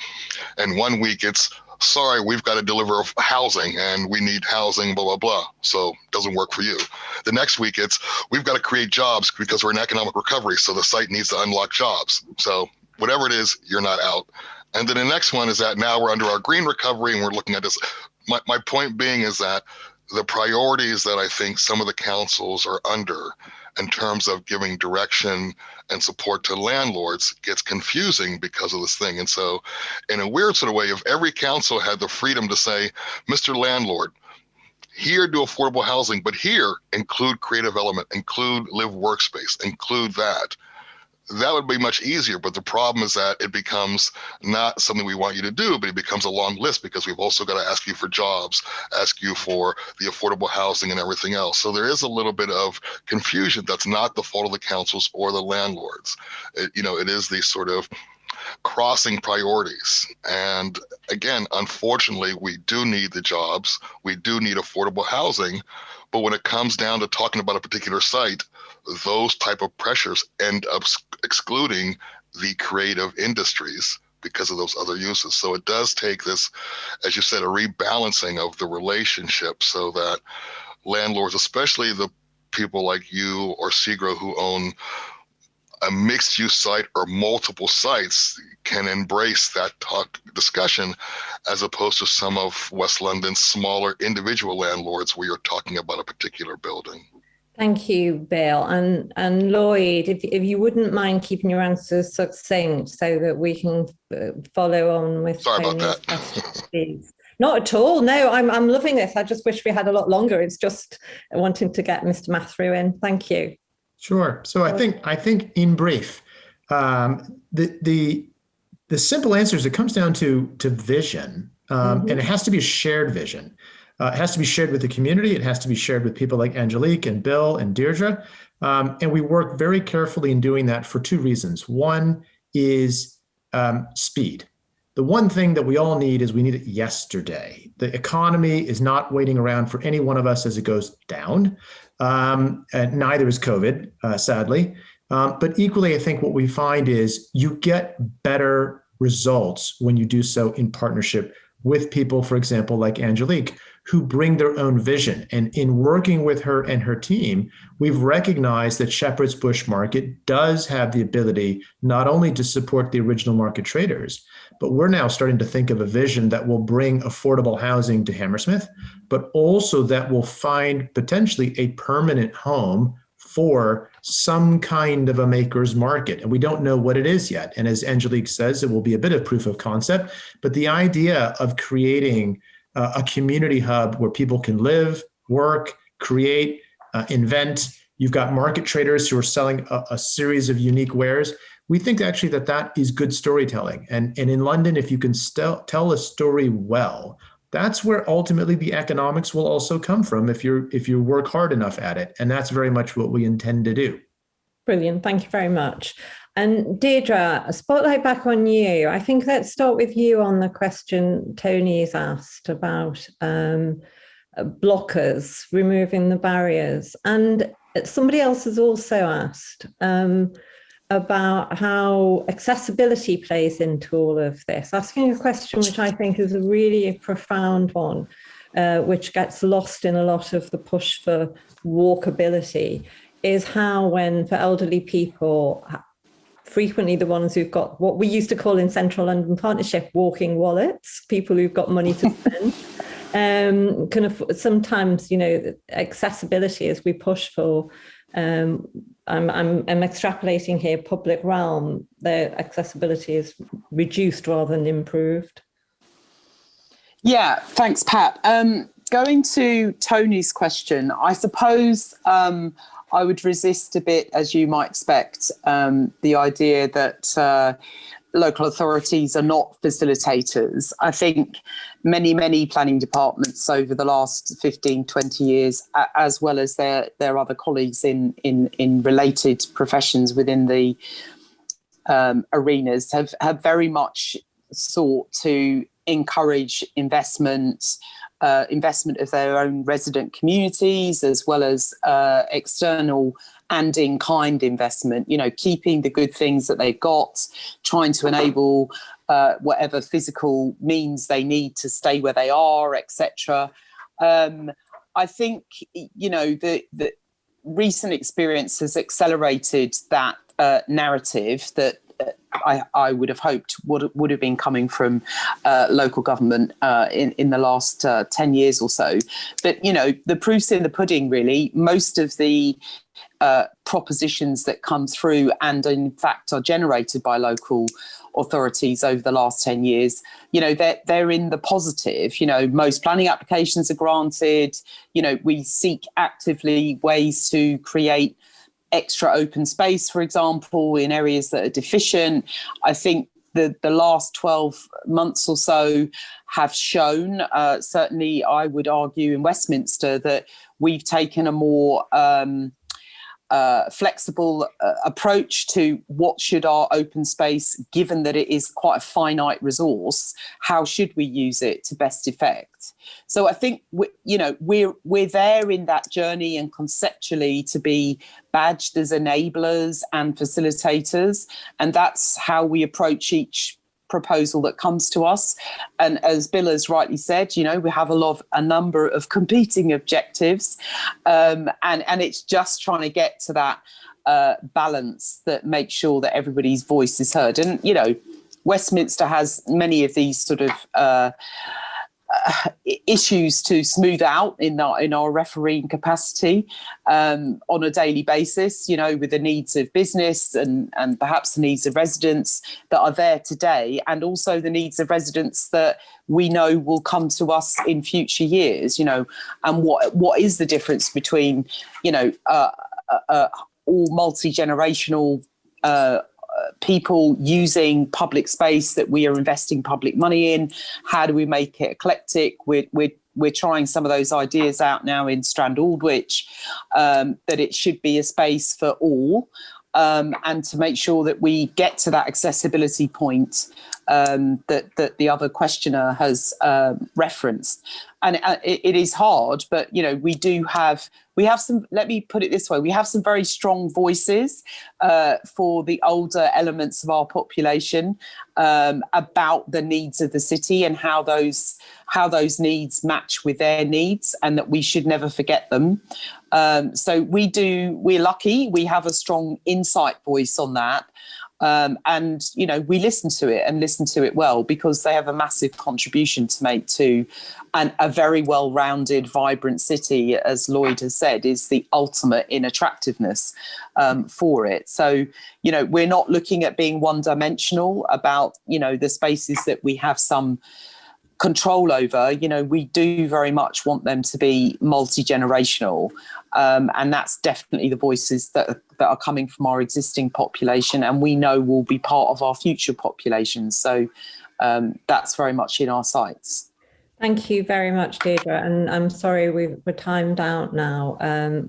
Speaker 5: And one week it's, sorry, we've got to deliver housing and we need housing, blah, blah, blah. So it doesn't work for you. The next week it's, we've got to create jobs because we're in economic recovery. So the site needs to unlock jobs. So whatever it is, you're not out. And then the next one is that now we're under our green recovery and we're looking at this. My point being is that the priorities that I think some of the councils are under in terms of giving direction and support to landlords gets confusing because of this thing. And so in a weird sort of way, if every council had the freedom to say, Mr. Landlord, here do affordable housing, but here include creative element, include live workspace, include that would be much easier. But the problem is that it becomes not something we want you to do, but it becomes a long list because we've also got to ask you for jobs, ask you for the affordable housing and everything else. So there is a little bit of confusion that's not the fault of the councils or the landlords. It is these sort of crossing priorities. And again, unfortunately, we do need the jobs. We do need affordable housing. But when it comes down to talking about a particular site, those type of pressures end up excluding the creative industries because of those other uses. So it does take this, as you said, a rebalancing of the relationship so that landlords, especially the people like you or Segro who own a mixed use site or multiple sites, can embrace that discussion as opposed to some of West London's smaller individual landlords where you're talking about a particular building.
Speaker 2: Thank you, Bill. And Lloyd, if you wouldn't mind keeping your answers succinct so that we can follow on with Tony's questions, please. Not at all. No, I'm loving this. I just wish we had a lot longer. It's just wanting to get Mr. Mathew in. Thank you.
Speaker 3: Sure. So I think in brief, the simple answer is it comes down to vision, and it has to be a shared vision. It has to be shared with the community. It has to be shared with people like Angelique and Bill and Deirdra. And we work very carefully in doing that for two reasons. One is speed. The one thing that we all need is we need it yesterday. The economy is not waiting around for any one of us as it goes down. And neither is COVID, sadly. But equally, I think what we find is you get better results when you do so in partnership with people, for example, like Angelique, who bring their own vision. And in working with her and her team, we've recognized that Shepherd's Bush Market does have the ability not only to support the original market traders, but we're now starting to think of a vision that will bring affordable housing to Hammersmith, but also that will find potentially a permanent home for some kind of a maker's market. And we don't know what it is yet. And as Angelique says, it will be a bit of proof of concept, but the idea of creating a community hub where people can live, work, create, invent. You've got market traders who are selling a series of unique wares. We think actually that is good storytelling. And in London, if you can tell a story well, that's where ultimately the economics will also come from if you work hard enough at it. And that's very much what we intend to do. Brilliant.
Speaker 2: Thank you very much. And Deirdra, a spotlight back on you. I think let's start with you on the question Tony's asked about blockers, removing the barriers. And somebody else has also asked about how accessibility plays into all of this, asking a question which I think is a really profound one, which gets lost in a lot of the push for walkability, is how when for elderly people, frequently the ones who've got what we used to call in Central London Partnership walking wallets, people who've got money to spend, kind of sometimes, accessibility as we push for, I'm extrapolating here, public realm, the accessibility is reduced rather than improved.
Speaker 6: Yeah, thanks, Pat. Going to Tony's question, I suppose I would resist a bit, as you might expect, the idea that local authorities are not facilitators. I think many planning departments over the last 15, 20 years, as well as their other colleagues in related professions within the arenas, have very much sought to encourage investment of their own resident communities, as well as external and in-kind investment, keeping the good things that they've got, trying to enable whatever physical means they need to stay where they are, etc. I think, the recent experience has accelerated that narrative that I would have hoped would have been coming from local government in the last 10 years or so. But, the proof's in the pudding, really. Most of the propositions that come through and in fact are generated by local authorities over the last 10 years, they're in the positive. Most planning applications are granted. We seek actively ways to create extra open space, for example, in areas that are deficient. I think the last 12 months or so have shown, certainly I would argue in Westminster, that we've taken a more flexible approach to what should our open space, given that it is quite a finite resource, how should we use it to best effect? So I think we're there in that journey, and conceptually to be badged as enablers and facilitators, and that's how we approach each proposal that comes to us. And as Bill has rightly said, we have a number of competing objectives, and it's just trying to get to that balance that makes sure that everybody's voice is heard. And Westminster has many of these sort of issues to smooth out in our refereeing capacity on a daily basis, with the needs of business and perhaps the needs of residents that are there today, and also the needs of residents that we know will come to us in future years, and what is the difference between, all multi-generational people using public space that we are investing public money in. How do we make it eclectic? We're trying some of those ideas out now in Strand Aldwych, that it should be a space for all, and to make sure that we get to that accessibility point that the other questioner has referenced. And it is hard, but we have some, let me put it this way, we have some very strong voices for the older elements of our population about the needs of the city and how those needs match with their needs, and that we should never forget them. So we're lucky, we have a strong insight voice on that. And we listen to it, and listen to it well, because they have a massive contribution to make to a very well-rounded, vibrant city, as Lloyd has said, is the ultimate in attractiveness for it. So, we're not looking at being one-dimensional about, the spaces that we have some control over. We do very much want them to be multi-generational, and that's definitely the voices that are coming from our existing population, and we know will be part of our future populations. So that's very much in our sights.
Speaker 2: Thank you very much, Deirdra. And I'm sorry we're timed out now,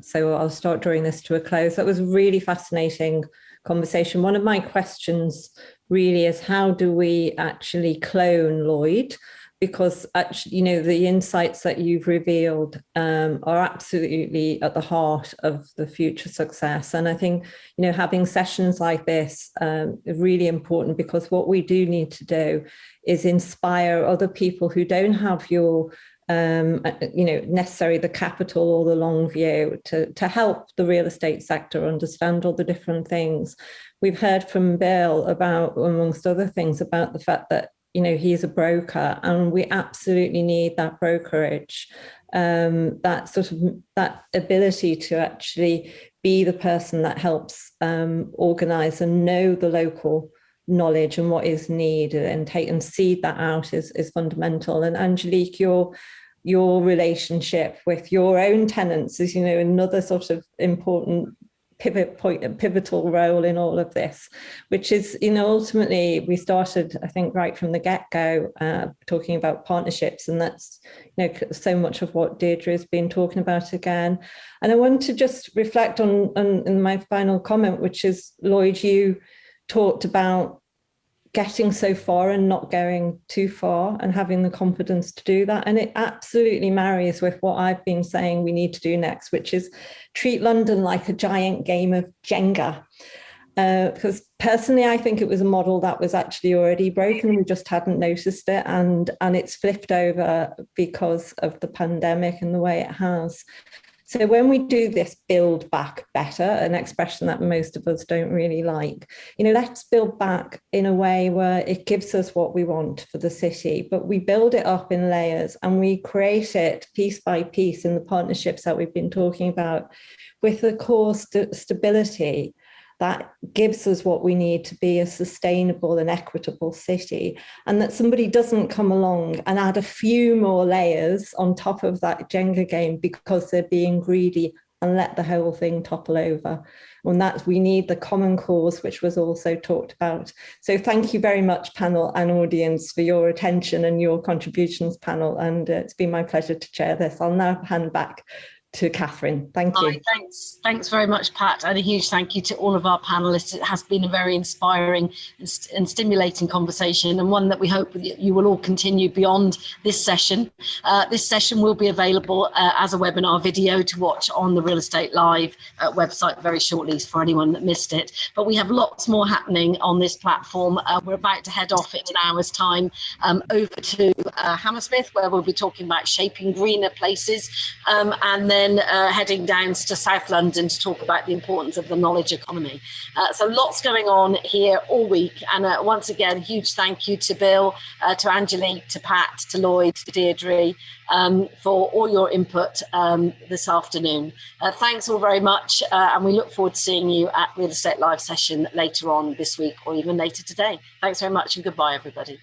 Speaker 2: so I'll start drawing this to a close. That was a really fascinating conversation. One of my questions really is, how do we actually clone Lloyd? Because actually, the insights that you've revealed are absolutely at the heart of the future success. And I think, having sessions like this is really important, because what we do need to do is inspire other people who don't have your, necessarily the capital or the long view to help the real estate sector understand all the different things. We've heard from Bill about, amongst other things, about the fact that he's a broker, and we absolutely need that brokerage, that ability to actually be the person that helps organise and know the local knowledge and what is needed, and seed that out is fundamental. And Angelique, your relationship with your own tenants is another sort of important pivotal role in all of this, which is, ultimately we started, I think, right from the get-go talking about partnerships, and that's so much of what Deirdra has been talking about again. And I want to just reflect on in my final comment, which is, Lloyd, you talked about getting so far and not going too far, and having the confidence to do that. And it absolutely marries with what I've been saying we need to do next, which is treat London like a giant game of Jenga. Because personally, I think it was a model that was actually already broken. We just hadn't noticed it. And it's flipped over because of the pandemic and the way it has. So when we do this build back better, an expression that most of us don't really like, let's build back in a way where it gives us what we want for the city, but we build it up in layers and we create it piece by piece in the partnerships that we've been talking about with the core stability that gives us what we need to be a sustainable and equitable city, and that somebody doesn't come along and add a few more layers on top of that Jenga game because they're being greedy and let the whole thing topple over. And that we need the common cause, which was also talked about. So thank you very much, panel and audience, for your attention and your contributions, panel. And it's been my pleasure to chair this. I'll now hand back to Catherine. Thank you.
Speaker 1: Thanks very much, Pat, and a huge thank you to all of our panelists. It has been a very inspiring and stimulating conversation, and one that we hope you will all continue beyond this session. This session will be available as a webinar video to watch on the Real Estate Live website very shortly for anyone that missed it. But we have lots more happening on this platform. We're about to head off in an hour's time over to Hammersmith, where we'll be talking about shaping greener places, and then heading down to South London to talk about the importance of the knowledge economy. So lots going on here all week. And once again, huge thank you to Bill, to Angelique, to Pat, to Lloyd, to Deirdre, for all your input this afternoon. Thanks all very much. And we look forward to seeing you at Real Estate Live session later on this week or even later today. Thanks very much and goodbye, everybody.